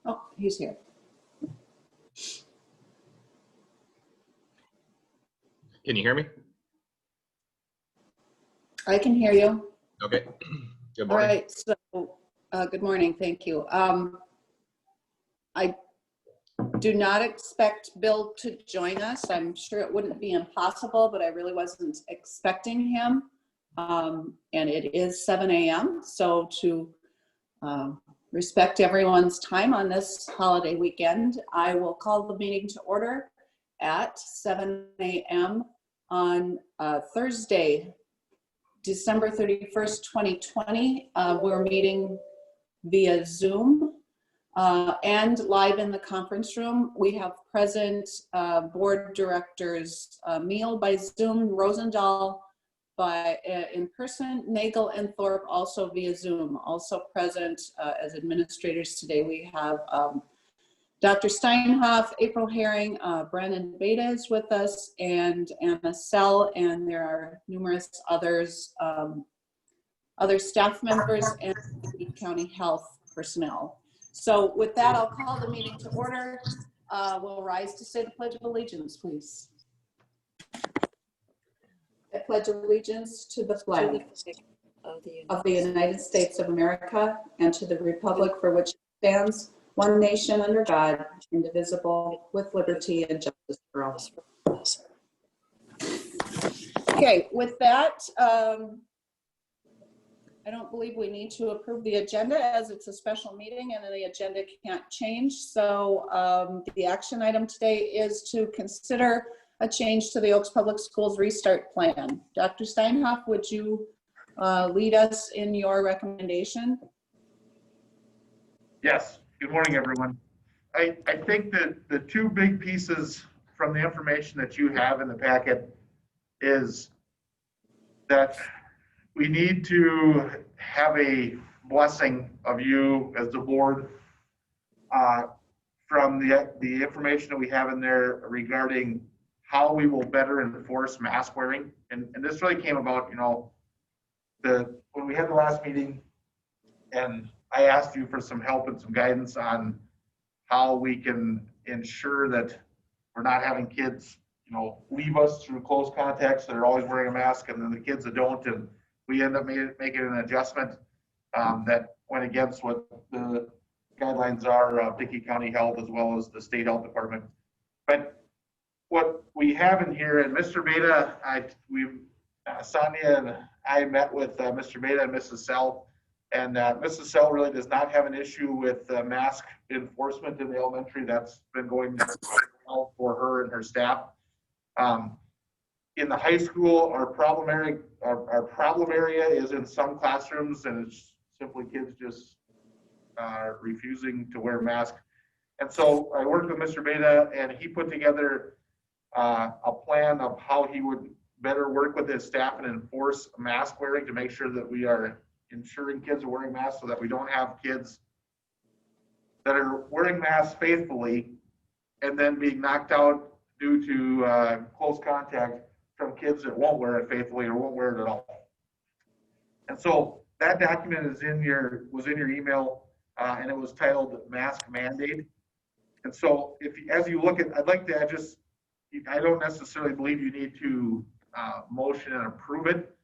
Oh, he's here. Can you hear me? I can hear you. Okay. Good All morning. right, so good morning, thank you. I do not expect Bill to join us. I'm sure it wouldn't be impossible, but I really wasn't expecting him. And it is 7 a.m., so to respect everyone's time on this holiday weekend, I will call the meeting to order at 7 a.m. on Thursday, December 31st, 2020. We're meeting via Zoom and live in the conference room. We have present board directors Meal by Zoom, Rosendahl by in person, Nagel and Thorpe also via Zoom. Also present as administrators today, we have Dr. Steinhoff, April Herring, Brandon Beta is with us, and Anna Sell, and there are numerous others, other staff members and county health personnel. So with that, I'll call the meeting to order. We'll rise to say the Pledge of Allegiance, please. I pledge allegiance to the flag of the United States of America and to the republic for which it stands, one nation under God, indivisible, with liberty and justice for all. Okay, with that, I don't believe we need to approve the agenda as it's a special meeting and the agenda can't change. So the action item today is to consider a change to the Oaks Public Schools restart plan. Dr. Steinhoff, would you lead us in your recommendation? Yes. Good morning, everyone. I think that the two big pieces from the information that you have in the packet is that we need to have a blessing of you as the board from the information that we have in there regarding how we will better enforce mask wearing. And this really came about, you know, when we had the last meeting and I asked you for some help and some guidance on how we can ensure that we're not having kids, you know, leave us through close contacts that are always wearing a mask, and then the kids that don't, and we end up making an adjustment that went against what the guidelines are of Dickey County Health as well as the state health department. But what we have in here, and Mr. Beta, Sonia and I met with Mr. Beta and Mrs. Sell, and Mrs. Sell really does not have an issue with mask enforcement in the elementary. That's been going well for her and her staff. In the high school, our problem area is in some classrooms, and it's simply kids just refusing to wear masks. And so I worked with Mr. Beta, and he put together a plan of how he would better work with his staff and enforce mask wearing to make sure that we are ensuring kids are wearing masks, so that we don't have kids that are wearing masks faithfully and then being knocked out due to close contact from kids that won't wear it faithfully or won't wear it at all. And so that document was in your email, and it was titled Mask Mandate. And so as you look at, I'd like to I don't necessarily believe you need to motion and approve it,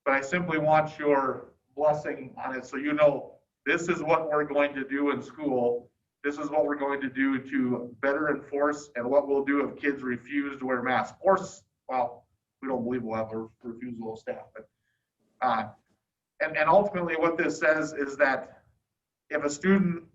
but I simply want your blessing on it, so you know this is what we're going to do in school. This is what we're going to do to better enforce, and what we'll do if kids refuse to wear masks. Or, well, we don't believe we'll have a refusal of staff, but and ultimately what this says is that if a student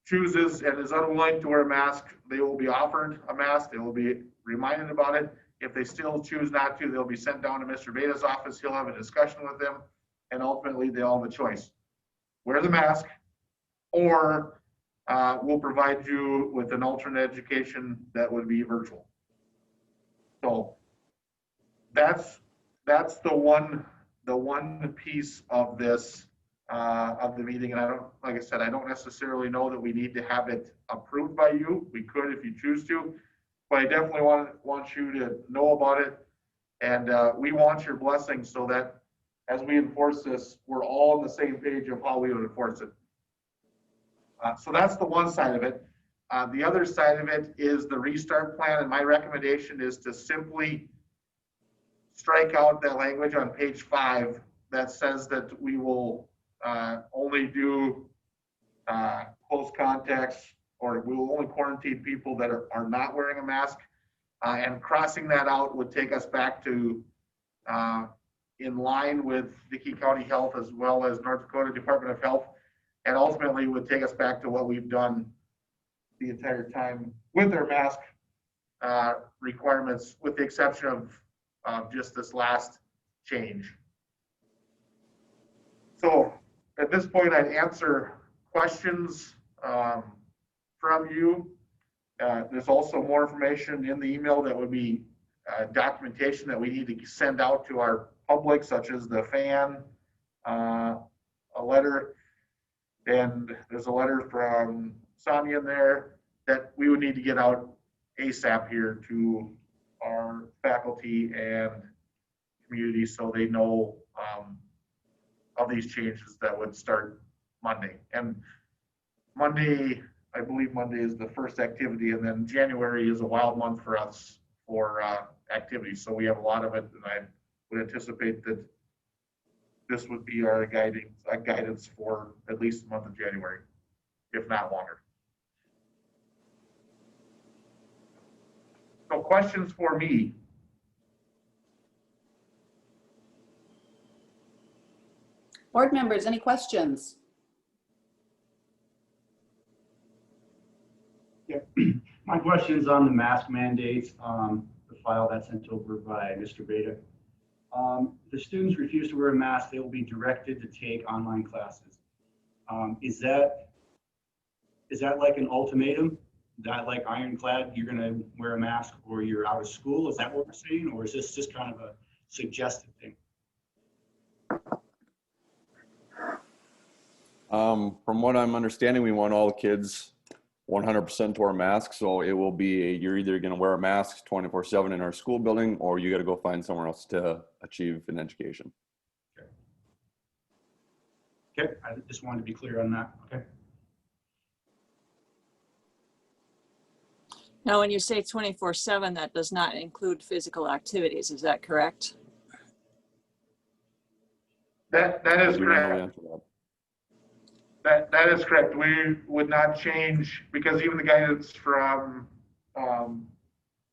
chooses and is unwilling to wear a mask, they will be offered a mask. They will be reminded about it. If they still choose not to, they'll be sent down to Mr. Beta's office. He'll have a discussion with them, and ultimately they all have a choice. Wear the mask, or we'll provide you with an alternate education that would be virtual. So that's the one piece of this of the meeting. And like I said, I don't necessarily know that we need to have it approved by you. We could if you choose to, but I definitely want you to know about it, and we want your blessing so that as we enforce this, we're all on the same page of how we would enforce it. So that's the one side of it. The other side of it is the restart plan, and my recommendation is to simply strike out that language on page 5 that says that we will only do close contacts, or we will only quarantine people that are not wearing a mask. And crossing that out would take us back to in line with Dickey County Health as well as North Dakota Department of Health, and ultimately would take us back to what we've done the entire time with our mask requirements, with the exception of just this last change. So at this point, I'd answer questions from you. There's also more information in the email that would be documentation that we need to send out to our public, such as the fan, a letter, and there's a letter from Sonia in there that we would need to get out ASAP here to our faculty and community so they know of these changes that would start Monday. And Monday, I believe Monday is the first activity, and then January is a wild month for us for activities. So we have a lot of it, and I would anticipate that this would be our guidance for at least the month of January, if not longer. So questions for me? Board members, any questions? Yeah, my question is on the mask mandates, the file that's sent over by Mr. Beta. The students refuse to wear a mask, they will be directed to take online classes. Is that like an ultimatum? That like ironclad, you're gonna wear a mask or you're out of school? Is that what we're saying? Or is this just kind of a suggested thing? From what I'm understanding, we want all the kids 100% to wear masks. So it will be you're either going to wear a mask 24/7 in our school building, or you got to go find somewhere else to achieve an education. Okay, I just wanted to be clear on that. Okay. Now, when you say 24/7, that does not include physical activities. Is that correct? That is We don't know the correct. answer to that. That is correct. We would not change, because even the guidance from the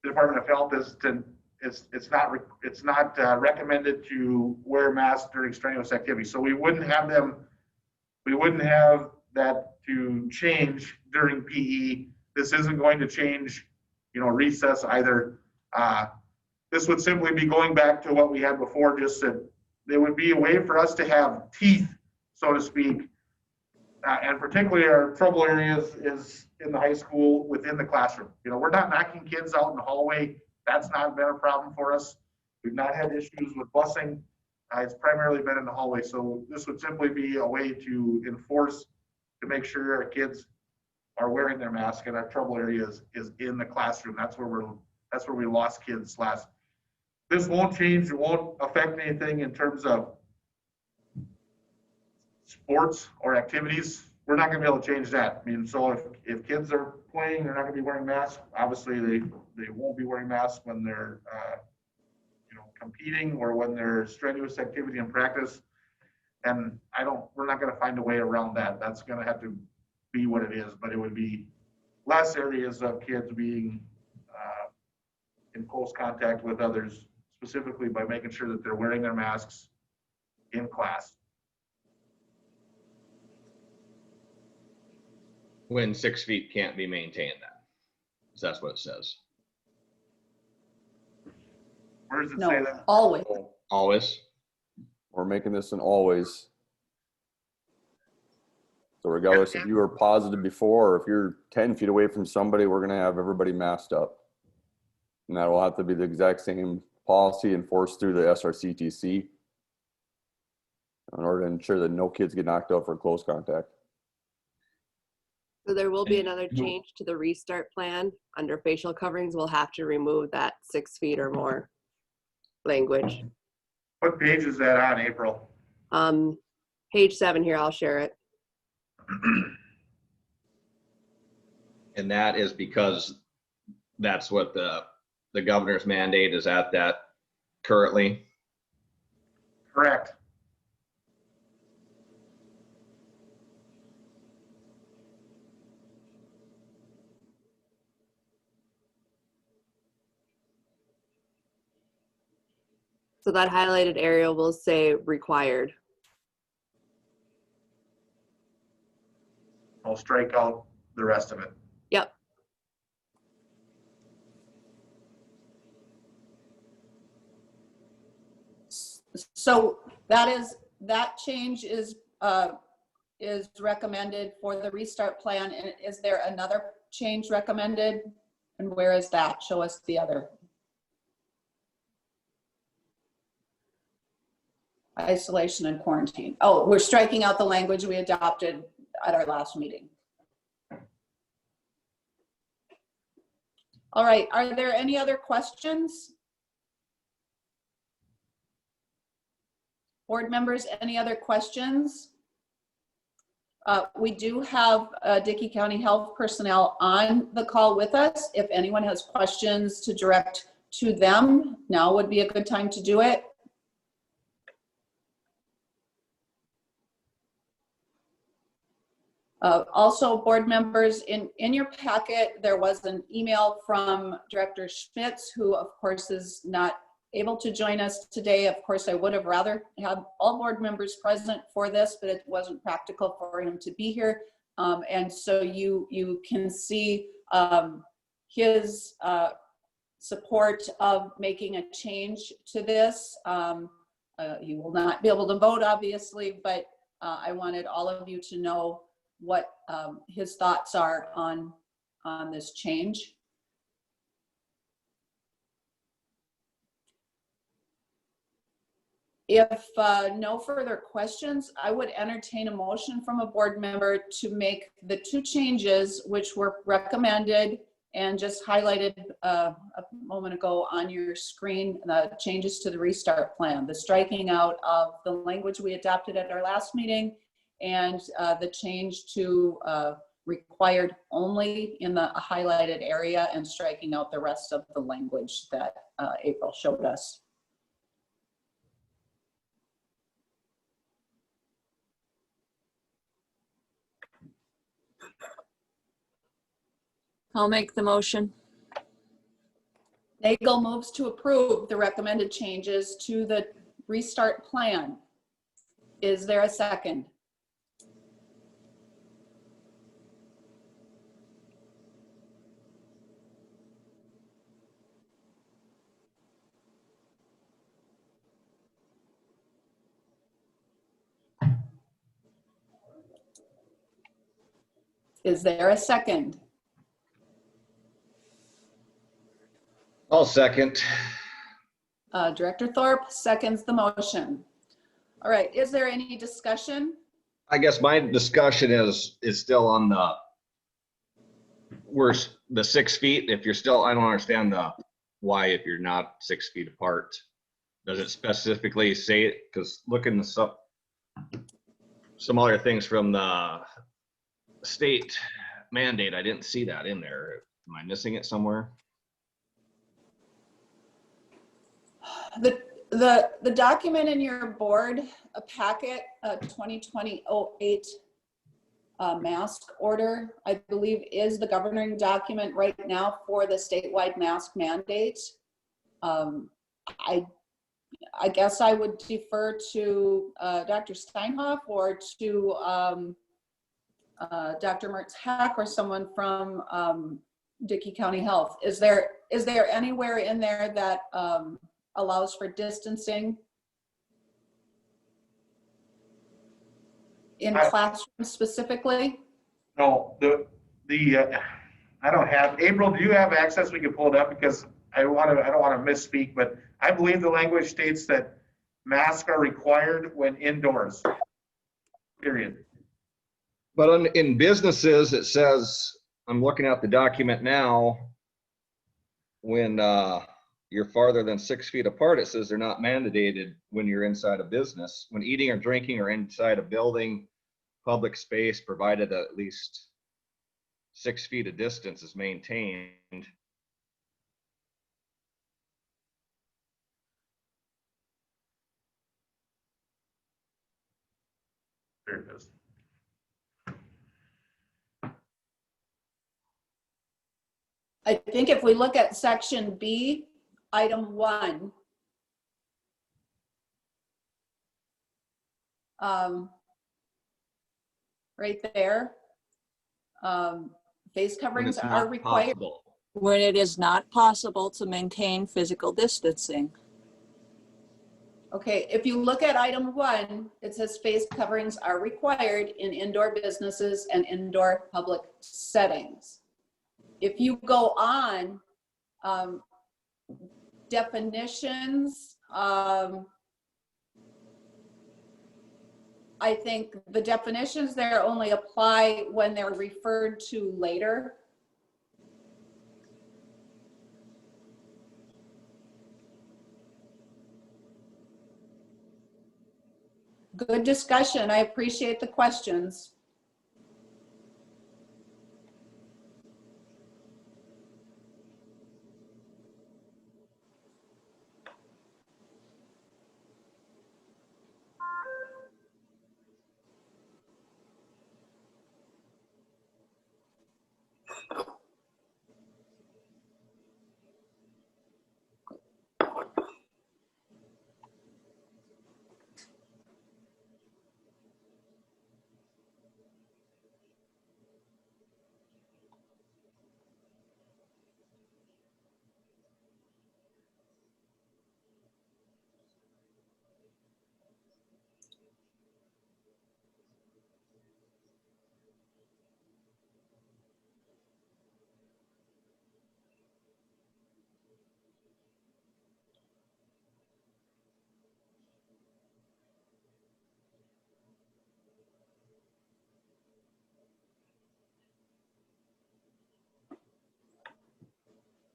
Department of Health is to it's not recommended to wear masks during strenuous activity. So we wouldn't have that to change during PE. This isn't going to change, recess either. This would simply be going back to what we had before, just that there would be a way for us to have teeth, so to speak. And particularly our trouble areas is in the high school within the classroom. We're not knocking kids out in the hallway. That's not been a problem for us. We've not had issues with busing. It's primarily been in the hallway. So this would simply be a way to enforce, to make sure our kids are wearing their mask, and our trouble areas is in the classroom. That's where we lost kids last. This won't change. It won't affect anything in terms of sports or activities. We're not going to be able to change that. So if kids are playing, they're not going to be wearing masks. Obviously, they won't be wearing masks when they're competing or when there's strenuous activity in practice. And we're not going to find a way around that. That's going to have to be what it is. But it would be less areas of kids being in close contact with others, specifically by making sure that they're wearing their masks in class. When 6 feet can't be maintained, then. So that's what it says. Where does it No, say that? always. Always. We're making this an always. So regardless if you were positive before, or if you're 10 feet away from somebody, we're going to have everybody masked up. And that will have to be the exact same policy enforced through the SRCTC in order to ensure that no kids get knocked out for close contact. So there will be another change to the restart plan. Under facial coverings, we'll have to remove that 6 feet or more language. What page is that on, April? Page 7 here, I'll share it. And that is because that's what the governor's mandate is at that currently. Correct. So that highlighted area will say required. I'll strike out the rest of it. Yep. So that change is recommended for the restart plan. And is there another change recommended? And where is that? Show us the other. Isolation and quarantine. Oh, we're striking out the language we adopted at our last meeting. All right, are there any other questions? Board members, any other questions? We do have Dickey County Health personnel on the call with us. If anyone has questions to direct to them, now would be a good time to do it. Also, board members, in your packet, there was an email from Director Schmitz, who of course is not able to join us today. Of course, I would have rather had all board members present for this, but it wasn't practical for him to be here. And so you can see his support of making a change to this. He will not be able to vote, obviously, but I wanted all of you to know what his thoughts are on this change. If no further questions, I would entertain a motion from a board member to make the two changes which were recommended and just highlighted a moment ago on your screen, the changes to the restart plan, the striking out of the language we adopted at our last meeting, and the change to required only in the highlighted area and striking out the rest of the language that April showed us. I'll make the motion. Nagel moves to approve the recommended changes to the restart plan. Is there a second? Is there a second? I'll second. Director Thorpe seconds the motion. All right, is there any discussion? I guess my discussion is still on the 6 feet. If you're still, I don't understand why if you're not 6 feet apart. Does it specifically say it? Because looking this up, some other things from the state mandate, I didn't see that in there. Am I missing it somewhere? The document in your board packet, 2020-08 mask order, I believe is the governing document right now for the statewide mask mandate. I guess I would defer to Dr. Steinhoff or to Dr. Mertz-Hack or someone from Dickey County Health. Is there anywhere in there that allows for distancing in classrooms specifically? No, I don't have, April, do you have access? We can pull it up because I don't want to misspeak, but I believe the language states that masks are required when indoors, period. But in businesses, it says, I'm looking at the document now, when you're farther than 6 feet apart, it says they're not mandated when you're inside a business. When eating or drinking or inside a building, public space, provided at least 6 feet of distance is maintained. There it is. I think if we look at section B, item 1, right there, face When coverings it's are not required. possible. When it is not possible to maintain physical distancing. Okay, if you look at item 1, it says face coverings are required in indoor businesses and indoor public settings. If you go on, definitions, I think the definitions there only apply when they're referred to later. Good discussion. I appreciate the questions.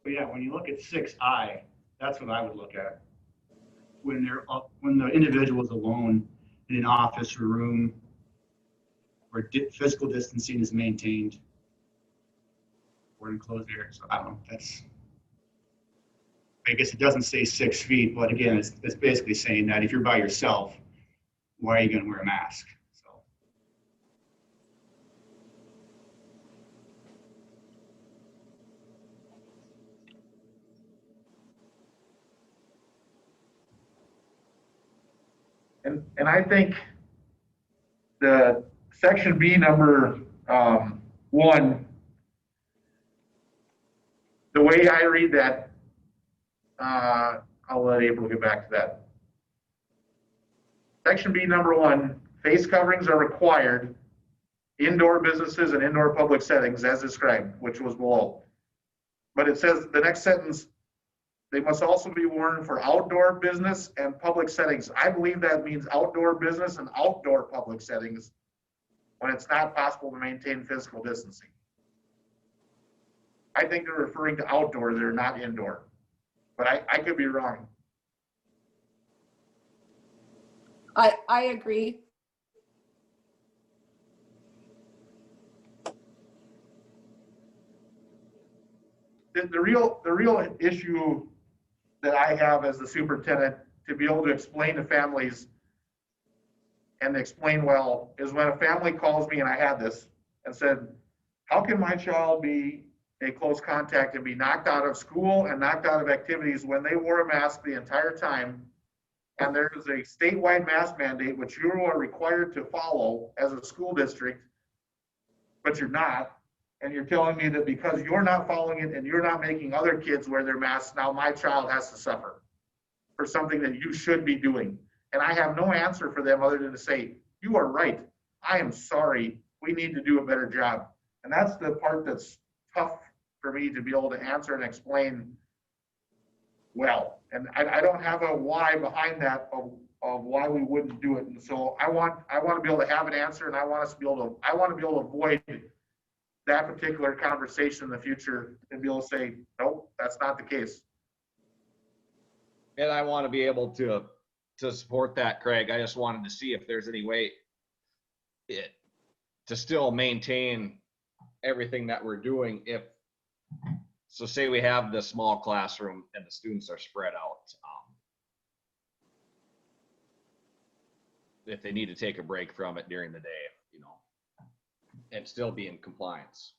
But yeah, when you look at 6I, that's what I would look at. When they're up, when the individual is alone in an office or room where physical distancing is maintained or enclosed area. So I don't know, that's, I guess it doesn't say 6 feet, but again, it's basically saying that if you're by yourself, why are you going to wear a mask? So. And I think the section B number 1, the way I read that, I'll let April get back to that. Section B number 1, face coverings are required indoor businesses and indoor public settings as described, which was below. But it says the next sentence, they must also be worn for outdoor business and public settings. I believe that means outdoor business and outdoor public settings when it's not possible to maintain physical distancing. I think they're referring to outdoor, they're not indoor, but I could be wrong. I agree. The real issue that I have as the superintendent to be able to explain to families and explain well is when a family calls me, and I had this, and said, how can my child be a close contact and be knocked out of school and knocked out of activities when they wore a mask the entire time? And there is a statewide mask mandate, which you are required to follow as a school district, but you're not. And you're telling me that because you're not following it and you're not making other kids wear their masks, now my child has to suffer for something that you should be doing. And I have no answer for them other than to say, you are right. I am sorry. We need to do a better job. And that's the part that's tough for me to be able to answer and explain well. And I don't have a why behind that of why we wouldn't do it. And so I want to be able to have an answer, and I want to be able to avoid that particular conversation in the future and be able to say, nope, that's not the case. And I want to be able to support that, Craig. I just wanted to see if there's any way to still maintain everything that we're doing if, so say we have the small classroom and the students are spread out. If they need to take a break from it during the day, you know, and still be in compliance.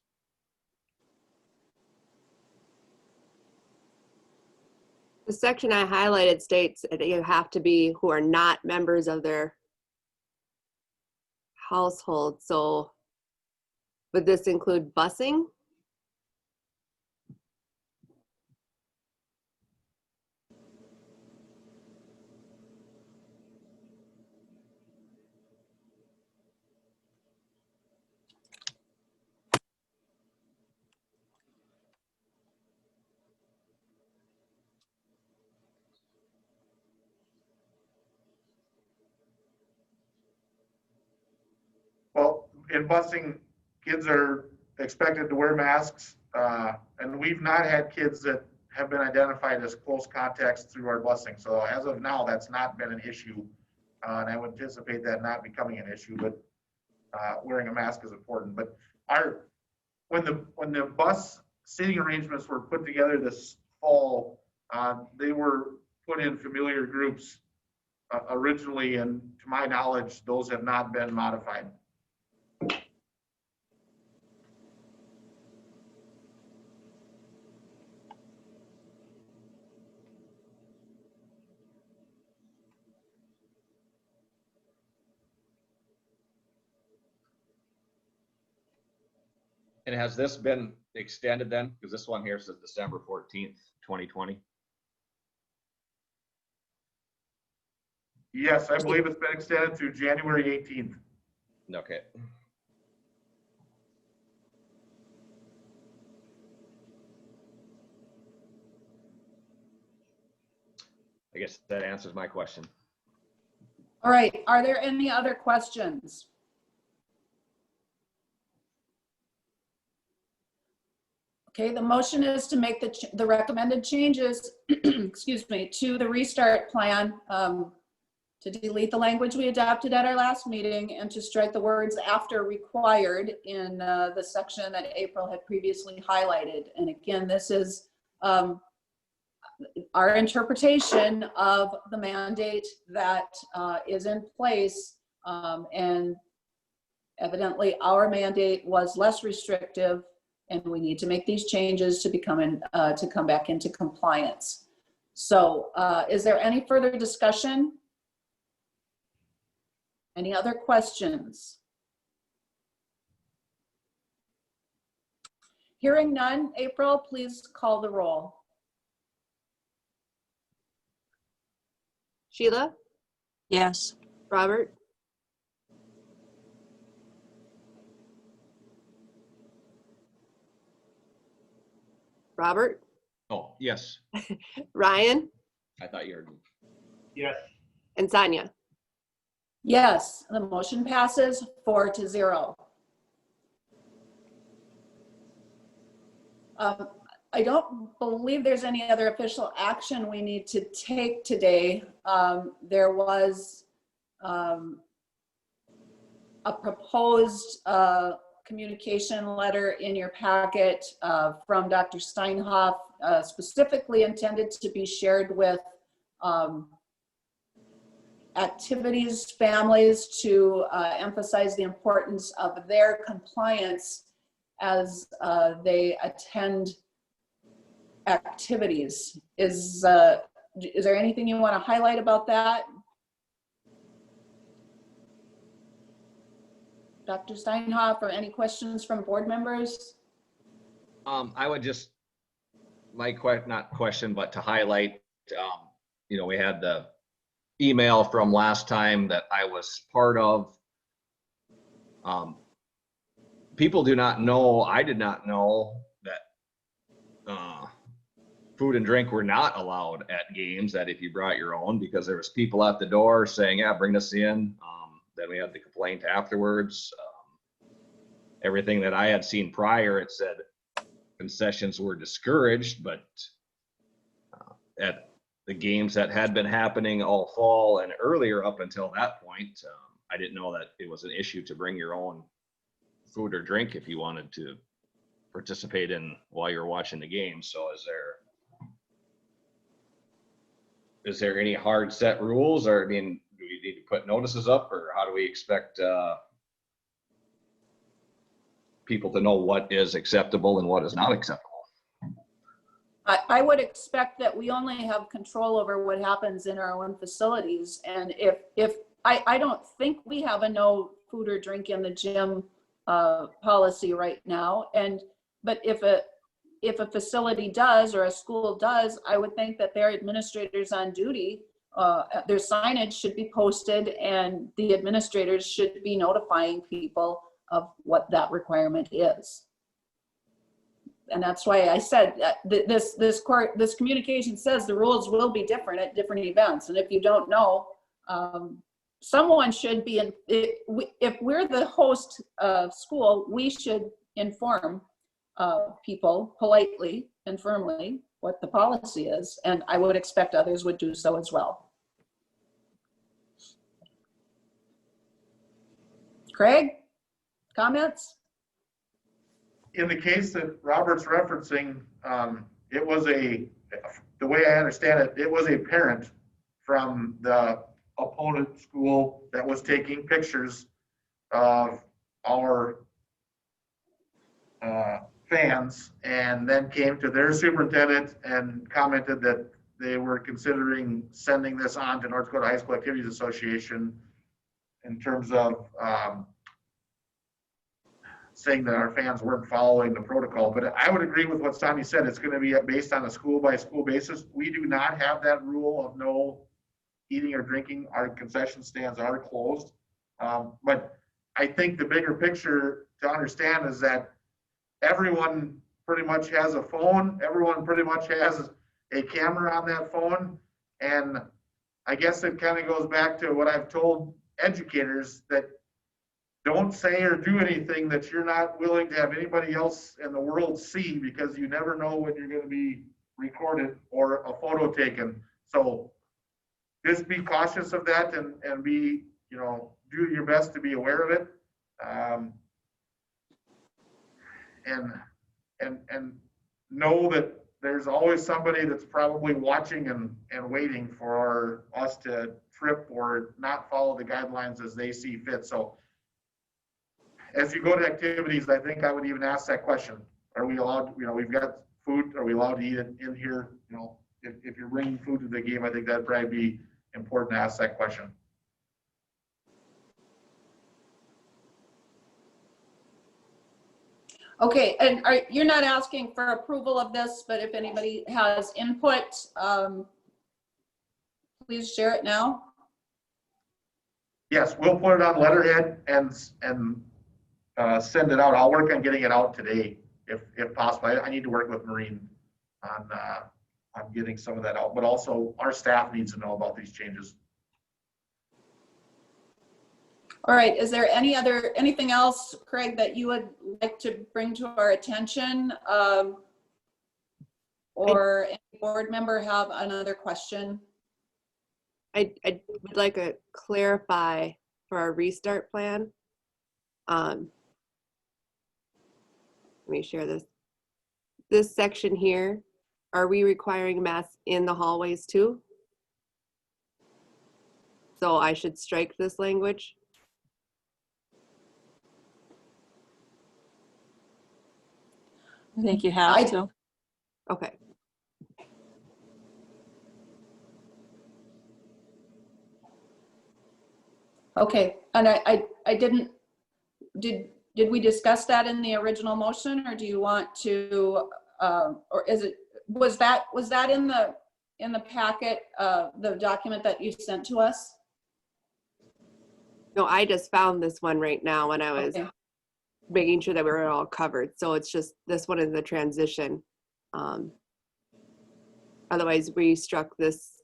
The section I highlighted states that you have to be who are not members of their household. So would this include busing? Well, in busing, kids are expected to wear masks, and we've not had kids that have been identified as close contacts through our busing. So as of now, that's not been an issue, and I would anticipate that not becoming an issue. But wearing a mask is important. But when the bus seating arrangements were put together this fall, they were put in familiar groups originally, and to my knowledge, those have not been modified. And has this been extended then? Because this one here says December 14th, 2020. Yes, I believe it's been extended through January 18th. Okay. I guess that answers my question. All right, are there any other questions? Okay, the motion is to make the recommended changes, excuse me, to the restart plan, to delete the language we adopted at our last meeting and to strike the words after required in the section that April had previously highlighted. And again, this is our interpretation of the mandate that is in place, and evidently our mandate was less restrictive, and we need to make these changes to to come back into compliance. So is there any further discussion? Any other questions? Hearing none, April, please call the roll. Sheila, Yes. Robert, Robert, Oh, yes. Ryan, I thought you heard me. Yes. and Sonia. Yes, the motion passes 4-0. I don't believe there's any other official action we need to take today. There was a proposed communication letter in your packet from Dr. Steinhoff, specifically intended to be shared with activities, families, to emphasize the importance of their compliance as they attend activities. Is there anything you want to highlight about that? Dr. Steinhoff, or any questions from board members? I would just, not question, but to highlight, you know, we had the email from last time that I was part of. People do not know, I did not know that food and drink were not allowed at games, that if you brought your own, because there was people at the door saying, yeah, bring this in. Then we had the complaint afterwards. Everything that I had seen prior, it said concessions were discouraged, but at the games that had been happening all fall and earlier up until that point, I didn't know that it was an issue to bring your own food or drink if you wanted to participate in while you're watching the game. So is there any hard set rules, or, I mean, do we need to put notices up, or how do we expect people to know what is acceptable and what is not acceptable? I would expect that we only have control over what happens in our own facilities. And if I don't think we have a no food or drink in the gym policy right now. But if a facility does, or a school does, I would think that their administrators on duty, their signage should be posted, and the administrators should be notifying people of what that requirement is. And that's why I said that this communication says the rules will be different at different events. And if you don't know, someone should be if we're the host school, we should inform people politely and firmly what the policy is. And I would expect others would do so as well. Craig, comments? In the case that Robert's referencing, it was the way I understand it, it was a parent from the opponent school that was taking pictures of our fans, and then came to their superintendent and commented that they were considering sending this on to North Dakota High School Activities Association in terms of saying that our fans weren't following the protocol. But I would agree with what Sonny said. It's going to be based on a school by school basis. We do not have that rule of no eating or drinking. Our concession stands are closed. But I think the bigger picture to understand is that everyone pretty much has a phone. Everyone pretty much has a camera on that phone. And I guess it kind of goes back to what I've told educators, that don't say or do anything that you're not willing to have anybody else in the world see, because you never know when you're going to be recorded or a photo taken. So just be cautious of that, and be, do your best to be aware of it. And know that there's always somebody that's probably watching and waiting for us to trip or not follow the guidelines as they see fit. So as you go to activities, I think I would even ask that question. Are we allowed, we've got food, are we allowed to eat it in here? If you're bringing food to the game, I think that'd probably be important to ask that question. Okay, and you're not asking for approval of this, but if anybody has input, please share it now. Yes, we'll put it on letterhead and send it out. I'll work on getting it out today, if possible. I need to work with Maureen on getting some of that out, but also our staff needs to know about these changes. All right, is there anything else, Craig, that you would like to bring to our attention? Or any board member have another question? I would like to clarify for our restart plan. Let me share this. This section here, are we requiring masks in the hallways too? So I should strike this language? I think you have to. Okay. Okay, and I didn't, did we discuss that in the original motion, or do you want to, or was that in the packet, the document that you sent to us? No, I just found this one right now when I was making sure that we were all covered. So it's just, this one is the transition. Otherwise we struck this.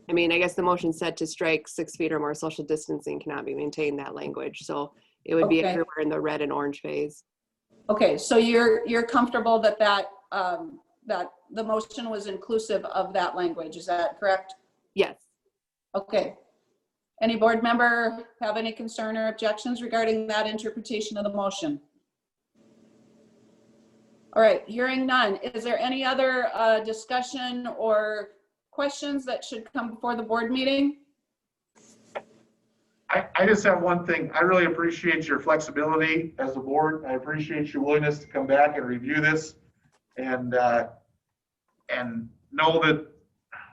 I mean, I guess the motion said to strike 6 feet or more social distancing cannot be maintained, that language. So it would be everywhere in the red and orange phase. Okay, so you're comfortable that that the motion was inclusive of that language, is that correct? Yes. Okay. Any board member have any concern or objections regarding that interpretation of the motion? All right, hearing none. Is there any other discussion or questions that should come before the board meeting? I just have one thing. I really appreciate your flexibility as a board. I appreciate your willingness to come back and review this and know that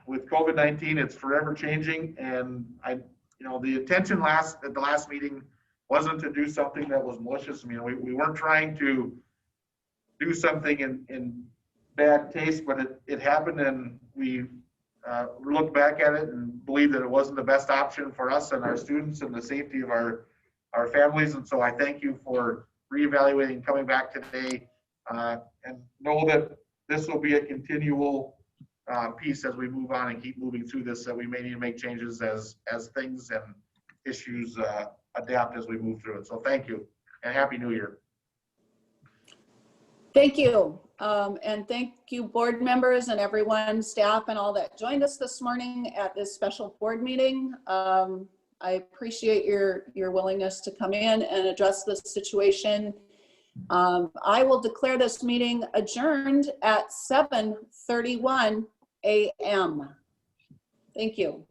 with COVID-19, it's forever changing. And the intention at the last meeting wasn't to do something that was malicious. I mean, we weren't trying to do something in bad taste, but it happened, and we looked back at it and believed that it wasn't the best option for us and our students and the safety of our families. And so I thank you for reevaluating, coming back today, and know that this will be a continual piece as we move on and keep moving through this. That we may need to make changes as things and issues adapt as we move through it. So thank you, and Happy New Year. Thank you. And thank you, board members and everyone, staff and all that joined us this morning at this special board meeting. I appreciate your willingness to come in and address this situation. I will declare this meeting adjourned at 7:31 a.m. Thank you.